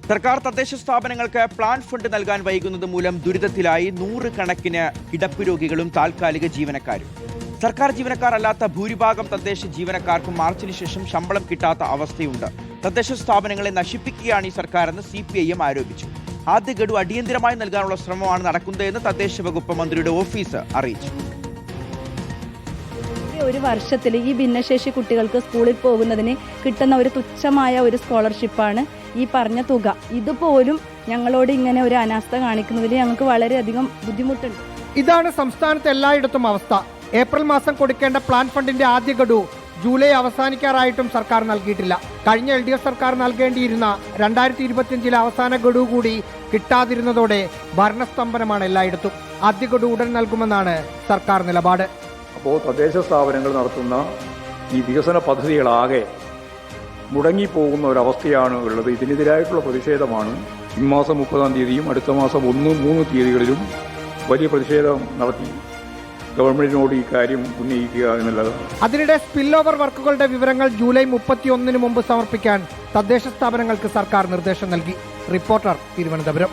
സർക്കാർ തദ്ദേശ സ്ഥാപനങ്ങൾക്ക് പ്ലാൻ ഫണ്ട് നൽകാൻ വൈകുന്നത് മൂലം ദുരിതത്തിലായി 100 കണക്കിന് കിടപ്പ് രോഗികളും താൽക്കാലിക ജീവനക്കാരും. സർക്കാർ ജീവനക്കാരല്ലാത്ത ഭൂരിഭാഗം തദ്ദേശ ജീവനക്കാർക്കും മാർച്ചിന് ശേഷം ശമ്പളം കിട്ടാത്ത അവസ്ഥയുണ്ട്. തദ്ദേശ സ്ഥാപനങ്ങളെ നശിപ്പിക്കുകയാണ് ഈ സർക്കാരെന്ന് CPIM ആരോപിച്ചു. ആദ്യ ഗഡു അടിയന്തരമായി നൽകാനുള്ള ശ്രമമാണ് നടക്കുന്നതെന്ന് തദ്ദേശ വകുപ്പ് മന്ത്രിയുടെ ഓഫീസ് അറിയിച്ചു. ഒരു വർഷത്തിൽ ഈ ഭിന്നശേഷി കുട്ടികൾക്ക് സ്കൂളിൽ പോകുന്നതിന് കിട്ടുന്ന ഒരു തുച്ഛമായ ഒരു സ്കോളർഷിപ്പാണ് ഈ പറഞ്ഞ തുക. ഇതുപോലും ഞങ്ങളോട് ഇങ്ങനെ ഒരു അനാസ്ഥ കാണിക്കുന്നതിൽ ഞങ്ങൾക്ക് വളരെയധികം ബുദ്ധിമുട്ടുണ്ട്. ഇതാണ് സംസ്ഥാനത്ത് എല്ലായിടത്തും അവസ്ഥ. ഏപ്രിൽ മാസം കൊടുക്കേണ്ട പ്ലാൻ ഫണ്ടിന്റെ ആദ്യ ഗഡു ജൂലൈ അവസാനിക്കാറായിട്ടും സർക്കാർ നൽകിയിട്ടില്ല. കഴിഞ്ഞ LDF സർക്കാർ നൽകേണ്ടിയിരുന്ന 2025 അവസാന ഗഡു കൂടി കിട്ടാതിരുന്നതോടെ ഭരണസ്തംഭനമാണ് എല്ലായിടത്തും. ആദ്യ ഗഡു ഉടൻ നൽകുമെന്നാണ് സർക്കാർ നിലപാട്. അപ്പോൾ തദ്ദേശ സ്ഥാപനങ്ങൾ നടത്തുന്ന ഈ വികസന പദ്ധതികളാകെ മുടങ്ങിപ്പോകുന്ന ഒരവസ്ഥയാണ് ഉള്ളത്. ഇതിനെതിരായിട്ടുള്ള പ്രതിഷേധമാണ് ഈ മാസം 30-ാം തീയതിയും അടുത്ത മാസം 1, 3 തീയതികളിലും വലിയ പ്രതിഷേധം നടത്തി ഗവൺമെന്റിനോട് ഈ കാര്യം ഉന്നയിക്കുക എന്നുള്ളത്. അതിനിടെ സ്പിൽ ഓവർ വർക്കുകളുടെ വിവരങ്ങൾ ജൂലൈ 31 മുമ്പ് സമർപ്പിക്കാൻ തദ്ദേശ സ്ഥാപനങ്ങൾക്ക് സർക്കാർ നിർദ്ദേശം നൽകി. റിപ്പോർട്ടർ, തിരുവനന്തപുരം.